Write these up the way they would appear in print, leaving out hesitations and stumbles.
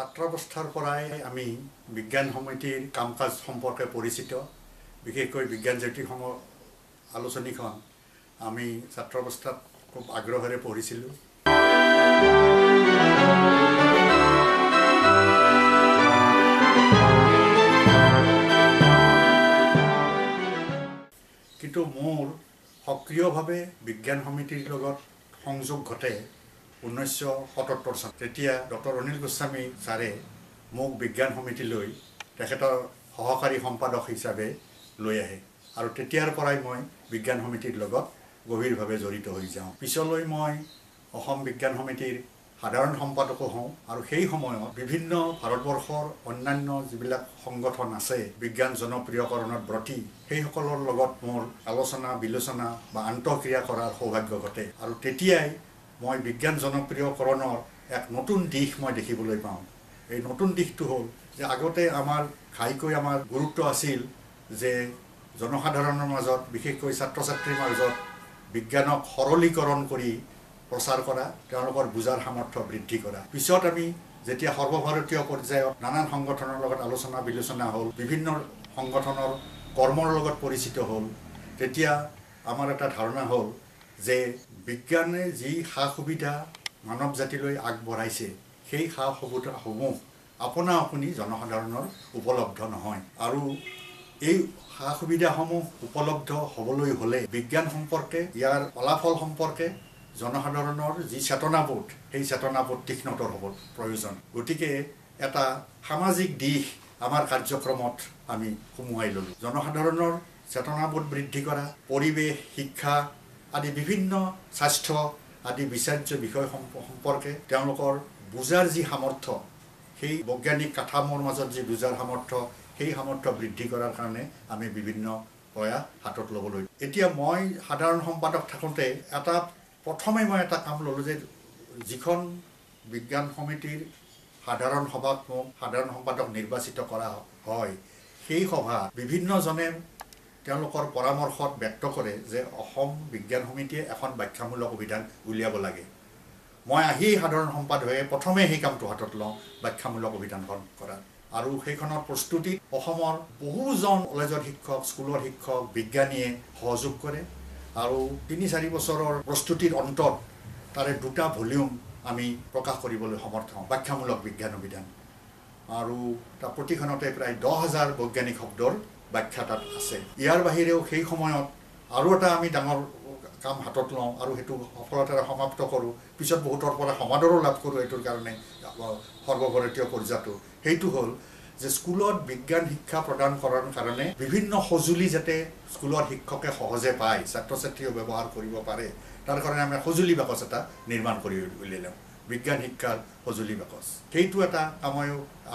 ছাত্ৰাৱস্থাৰ পৰাই আমি বিজ্ঞান সমিতিৰ কাম কাজ সম্পৰ্কে পৰিচিত বিশেষকৈ বিজ্ঞান জ্যোতিসম আলোচনীখন আমি ছাত্ৰাৱস্থাত খুব আগ্ৰহেৰে পঢ়িছিলোঁ কিন্তু মোৰ সক্ৰিয়ভাৱে বিজ্ঞান সমিতিৰ লগত সংযোগ ঘটে 1977 চনত তেতিয়া ডক্টৰ অনিল গোস্বামী ছাৰে মোক বিজ্ঞান সমিতিলৈ তেখেতৰ সহকাৰী সম্পাদক হিচাপে লৈ আহে আৰু তেতিয়াৰ পৰাই মই বিজ্ঞান সমিতিৰ লগত গভীৰভাৱে জড়িত হৈ যাওঁ পিছলৈ মই অসম বিজ্ঞান সমিতিৰ সাধাৰণ সম্পাদক হওঁ আৰু সেই সময়ত বিভিন্ন ভাৰতবৰ্ষৰ অন্যান্য যিবিলাক সংগঠন আছে বিজ্ঞান জনপ্ৰিয়কৰণত ব্ৰতী সেইসকলৰ লগত মোৰ আলোচনা বিলোচনা বা আন্তঃক্ৰিয়া কৰাৰ সৌভাগ্য ঘটে আৰু তেতিয়াই মই বিজ্ঞান জনপ্ৰিয়কৰণৰ এক নতুন দিশ মই দেখিবলৈ পাওঁ এই নতুন দিশটো হ'ল যে আগতে আমাৰ ঘাইকৈ আমাৰ গুৰুত্ব আছিল যে জনসাধাৰণৰ মাজত বিশেষকৈ ছাত্ৰ ছাত্ৰীৰ মাজত বিজ্ঞানক সৰলীকৰণ কৰি প্ৰচাৰ কৰা তেওঁলোকৰ বুজাৰ সামৰ্থ্য বৃদ্ধি কৰা পিছত আমি যেতিয়া সৰ্বভাৰতীয় পৰ্যায়ত নানান সংগঠনৰ লগত আলোচনা বিলোচনা হ'ল বিভিন্ন সংগঠনৰ কৰ্মৰ লগত পৰিচিত হ'ল তেতিয়া আমাৰ এটা ধাৰণা হ'ল যে বিজ্ঞানে যি সা সুবিধা মানৱ জাতিলৈ আগবঢ়াইছে সেই সা সুবিধাসমূহ আপোনা আপুনি জনসাধাৰণৰ উপলব্ধ নহয় আৰু এই সা সুবিধাসমূহ উপলব্ধ হ'বলৈ হ'লে বিজ্ঞান সম্পৰ্কে ইয়াৰ ফলাফল সম্পৰ্কে জনসাধাৰণৰ যি চেতনাবোধ সেই চেতনাবোধ তীক্ষ্ণতৰ হ'ব প্ৰয়োজন গতিকে এটা সামাজিক দিশ আমাৰ কাৰ্যক্ৰমত আমি সোমোৱাই ল'লোঁ জনসাধাৰণৰ চেতনাবোধ বৃদ্ধি কৰা পৰিৱেশ শিক্ষা আদি বিভিন্ন স্বাস্থ্য আদি বিচাৰ্য বিষয় সম্পৰ্কে তেওঁলোকৰ বুজাৰ যি সামৰ্থ্য সেই বৈজ্ঞানিক কাঠামোৰ মাজত যি বুজাৰ সামৰ্থ্য সেই সামৰ্থ্য বৃদ্ধি কৰাৰ কাৰণে আমি বিভিন্ন প্ৰয়াস হাতত ল'বলৈ এতিয়া মই সাধাৰণ সম্পাদক থাকোঁতে প্ৰথমে মই এটা কাম ল'লোঁ যে যিখন বিজ্ঞান সমিতিৰ সাধাৰণ সভাত মোক সাধাৰণ সম্পাদক নিৰ্বাচিত কৰা হয় সেই সভা বিভিন্নজনে তেওঁলোকৰ পৰামৰ্শত ব্যক্ত কৰে যে অসম বিজ্ঞান সমিতিয়ে এখন ব্যাখ্যামূলক অভিধান উলিয়াব লাগে মই আহি সাধাৰণ সম্পাদক হৈ প্ৰথমে সেই কামটো হাতত লওঁ ব্যাখ্যামূলক অভিধানখন কৰাৰ আৰু সেইখনৰ প্ৰস্তুতিত অসমৰ বহুজন কলেজৰ শিক্ষক স্কুলৰ শিক্ষক বিজ্ঞানীয়ে সহযোগ কৰে আৰু ৩-৪ বছৰৰ প্ৰস্তুতিৰ অন্তত তাৰে 2টা ভলিউম আমি প্ৰকাশ কৰিবলৈ সমৰ্থ হওঁ ব্যাখ্যামূলক বিজ্ঞান অভিধান আৰু তাৰ প্ৰতিখনতে প্ৰায় 10,000 বৈজ্ঞানিক শব্দৰ ব্যাখ্যা তাত আছে ইয়াৰ বাহিৰেও সেই সময়ত আৰু এটা আমি ডাঙৰ কাম হাতত লওঁ আৰু সেইটো সফলতাৰে সমাপ্ত কৰোঁ পিছত বহুতৰ পৰা সমাদৰো লাভ কৰোঁ এইটোৰ কাৰণে সৰ্বভাৰতীয় পৰ্যায়তো সেইটো হ'ল যে স্কুলত বিজ্ঞান শিক্ষা প্ৰদান কৰাৰ কাৰণে বিভিন্ন সঁজুলি যাতে স্কুলৰ শিক্ষকে সহজে পায় ছাত্ৰ ছাত্ৰীয়ে ব্যৱহাৰ কৰিব পাৰে তাৰ কাৰণে আমি সঁজুলি বাকচ এটা নিৰ্মাণ কৰি উলিয়ালোঁ বিজ্ঞান শিক্ষাৰ সঁজুলি বাকচ সেইটো এটা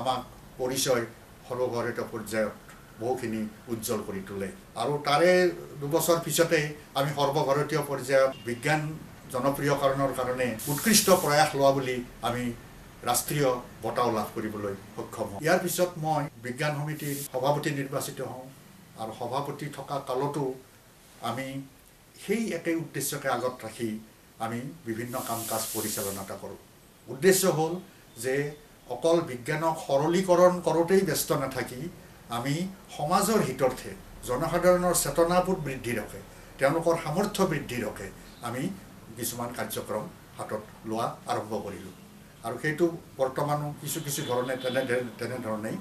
আমাক পৰিচয় সৰ্বভাৰতীয় পৰ্যায়ত বহুখিনি উজ্জ্বল কৰি তোলে আৰু তাৰে 2 বছৰ পিছতে আমি সৰ্বভাৰতীয় পৰ্যায়ত বিজ্ঞান জনপ্ৰিয়কৰণৰ কাৰণে উৎকৃষ্ট প্ৰয়াস লোৱা বুলি আমি ৰাষ্ট্ৰীয় বঁটাও লাভ কৰিবলৈ সক্ষম হওঁ ইয়াৰ পিছত মই বিজ্ঞান সমিতিৰ সভাপতি নিৰ্বাচিত হওঁ আৰু সভাপতি থকা কালতো আমি সেই একেই উদ্দেশ্যকে আগত ৰাখি আমি বিভিন্ন কাম কাজ পৰিচালনা কৰোঁ উদ্দেশ্য হ'ল যে অকল বিজ্ঞানক সৰলীকৰণ কৰোঁতেই ব্যস্ত নাথাকি আমি সমাজৰ হিতাৰ্থে জনসাধাৰণৰ চেতনাবোধ বৃদ্ধি ৰখে তেওঁলোকৰ সামৰ্থ্য বৃদ্ধি ৰখে আমি কিছুমান কাৰ্যক্ৰম হাতত লোৱা আৰম্ভ কৰিলোঁ আৰু সেইটো বৰ্তমানো কিছু ধৰণে তেনেধৰণেই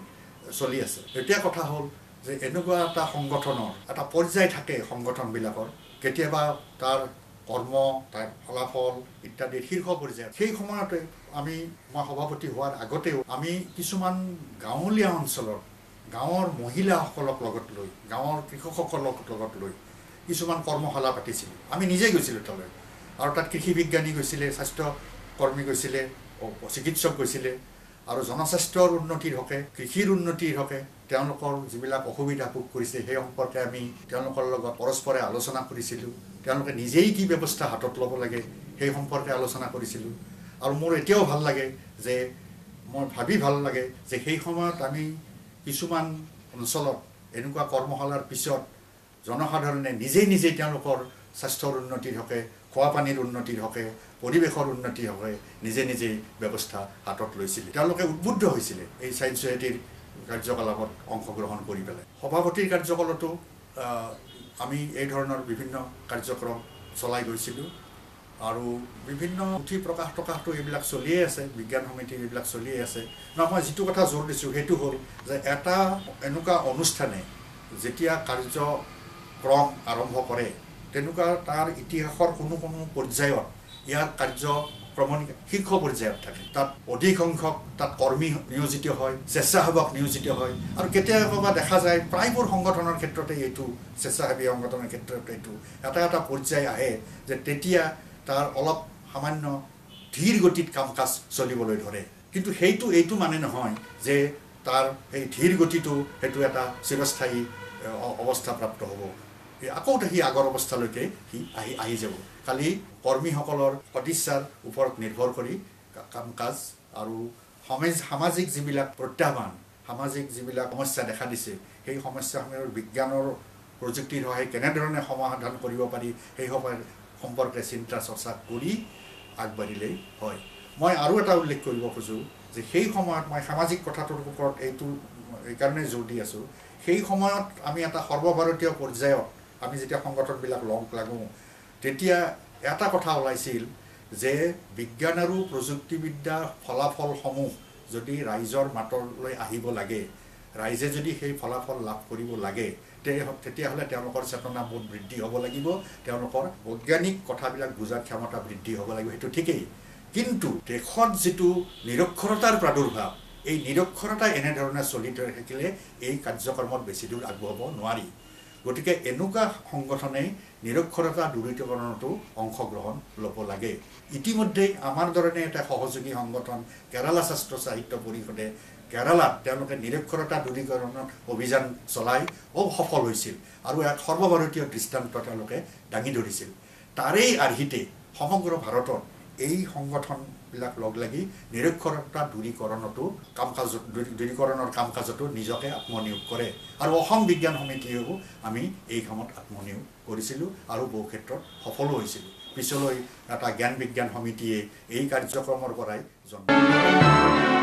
চলি আছে এতিয়া কথা হ'ল যে এনেকুৱা এটা সংগঠনৰ এটা পৰ্যায় থাকে সংগঠনবিলাকৰ কেতিয়াবা তাৰ কৰ্ম তাৰ ফলাফল ইত্যাদি শীৰ্ষ পৰ্যায় সেই সময়তে মই সভাপতি হোৱাৰ আগতেও আমি কিছুমান গাঁৱলীয়া অঞ্চলৰ গাঁৱৰ মহিলাসকলক লগত লৈ গাঁৱৰ কৃষকসকলক লগত লৈ কিছুমান কৰ্মশালা পাতিছিলোঁ আমি নিজেই গৈছিলোঁ তালৈ আৰু তাত কৃষি বিজ্ঞানী গৈছিলে স্বাস্থ্য কৰ্মী গৈছিলে চিকিৎসক গৈছিলে আৰু জনস্বাস্থ্যৰ উন্নতিৰ হকে কৃষিৰ উন্নতিৰ হকে তেওঁলোকৰ যিবিলাক অসুবিধা ভোগ কৰিছে সেই সম্পৰ্কে আমি তেওঁলোকৰ লগত পৰস্পৰে আলোচনা কৰিছিলোঁ তেওঁলোকে নিজেই কি ব্যৱস্থা হাতত ল'ব লাগে সেই সম্পৰ্কে আলোচনা কৰিছিলোঁ আৰু মোৰ এতিয়াও ভাল লাগে যে সেই সময়ত আমি কিছুমান অঞ্চলত এনেকুৱা কৰ্মশালাৰ পিছত জনসাধাৰণে নিজেই তেওঁলোকৰ স্বাস্থ্যৰ উন্নতিৰ হকে খোৱা পানীৰ উন্নতিৰ হকে পৰিৱেশৰ উন্নতিৰ হকে নিজে নিজেই ব্যৱস্থা হাতত লৈছিল তেওঁলোকে উদ্বুদ্ধ হৈছিলে এই ছায়েন্স ছ'চাইটিৰ কাৰ্যকলাপত অংশগ্ৰহণ কৰি পেলাই সভাপতিৰ কাৰ্যকালতো আমি এই ধৰণৰ বিভিন্ন কাৰ্যক্ৰম চলাই গৈছিলোঁ আৰু বিভিন্ন পুথি প্ৰকাশটো এইবিলাক চলিয়ে আছে বিজ্ঞান সমিতিৰ এইবিলাক চলিয়ে আছে মই যিটো কথা জোৰ দিছোঁ সেইটো হ'ল যে এটা এনেকুৱা অনুষ্ঠানে যেতিয়া কাৰ্যক্ৰম আৰম্ভ কৰে তেনেকুৱা তাৰ ইতিহাসৰ কোনো পৰ্যায়ত ইয়াৰ কাৰ্যক্ৰমণিকা শীৰ্ষ পৰ্যায়ত থাকে তাত অধিক সংখ্যক তাত কৰ্মী নিয়োজিত হয় স্বেচ্ছাসেৱক নিয়োজিত হয় আৰু কেতিয়াবা দেখা যায় প্ৰায়বোৰ সংগঠনৰ ক্ষেত্ৰতে এইটো স্বেচ্ছাসেৱী সংগঠনৰ ক্ষেত্ৰত এইটো এটা পৰ্যায় আহে যে তেতিয়া তাৰ অলপ সামান্য ধীৰ গতিত কাম কাজ চলিবলৈ ধৰে কিন্তু এইটো মানে নহয় যে তাৰ সেই ধীৰ গতিটো সেইটো এটা চিৰস্থায়ী অৱস্থা প্ৰাপ্ত হ'ব আকৌ সি আগৰ অৱস্থালৈকে সি আহি যাব খালি কৰ্মীসকলৰ সদিচ্ছাৰ ওপৰত নিৰ্ভৰ কৰি কাম কাজ আৰু সামাজিক যিবিলাক প্ৰত্যাহ্বান সামাজিক যিবিলাক সমস্যা দেখা দিছে সেই সমস্যাসমূহৰ বিজ্ঞানৰ প্ৰযুক্তিৰ সহায় কেনেধৰণে সমাধান কৰিব পাৰি সেই সম্পৰ্কে চিন্তা চৰ্চা কৰি আগবাঢ়িলেই হয় মই আৰু এটা উল্লেখ কৰিব খোজোঁ যে সেই সময়ত মই সামাজিক কথাটোৰ ওপৰত এইকাৰণে জোৰ দি আছোঁ সেই সময়ত আমি এটা সৰ্বভাৰতীয় পৰ্যায়ত আমি যেতিয়া সংগঠনবিলাক লাগো তেতিয়া এটা কথা ওলাইছিল যে বিজ্ঞান আৰু প্ৰযুক্তিবিদ্যাৰ ফলাফলসমূহ যদি ৰাইজৰ মাতলৈ আহিব লাগে ৰাইজে যদি সেই ফলাফল লাভ কৰিব লাগে তেতিয়াহ'লে তেওঁলোকৰ চেতনাবোধ বৃদ্ধি হ'ব লাগিব তেওঁলোকৰ বৈজ্ঞানিক কথাবিলাক বুজাৰ ক্ষমতা বৃদ্ধি হ'ব লাগিব সেইটো ঠিকেই কিন্তু দেশত যিটো নিৰক্ষৰতাৰ প্ৰাদুৰ্ভাৱ এই নিৰক্ষৰতা এনেধৰণে চলি থাকিলে এই কাৰ্যক্ৰমত বেছি দূৰ আগবঢ়াব নোৱাৰি গতিকে এনেকুৱা সংগঠনে নিৰক্ষৰতা দূৰীকৰণতো অংশগ্ৰহণ ল'ব লাগে ইতিমধ্যেই আমাৰ ধৰণে এটা সহযোগী সংগঠন কেৰালা শাস্ত্ৰ সাহিত্য পৰিষদে কেৰালাত তেওঁলোকে নিৰক্ষৰতা দূৰীকৰণৰ অভিযান চলাই সফল হৈছিল আৰু এক সৰ্বভাৰতীয় দৃষ্টান্ত তেওঁলোকে দাঙি ধৰিছিল তাৰেই আৰ্হিতে সমগ্ৰ ভাৰতত এই সংগঠনবিলাক লগ লাগি নিৰক্ষৰতা দূৰীকৰণৰ কাম কাজতো নিজকে আত্মনিয়োগ কৰে আৰু অসম বিজ্ঞান সমিতিয়েও আমি এই কামত আত্মনিয়োগ কৰিছিলোঁ আৰু বহু ক্ষেত্ৰত সফলো হৈছিলোঁ পিছলৈ এটা জ্ঞান বিজ্ঞান সমিতিয়ে এই কাৰ্যক্ৰমৰ পৰাই জন্ম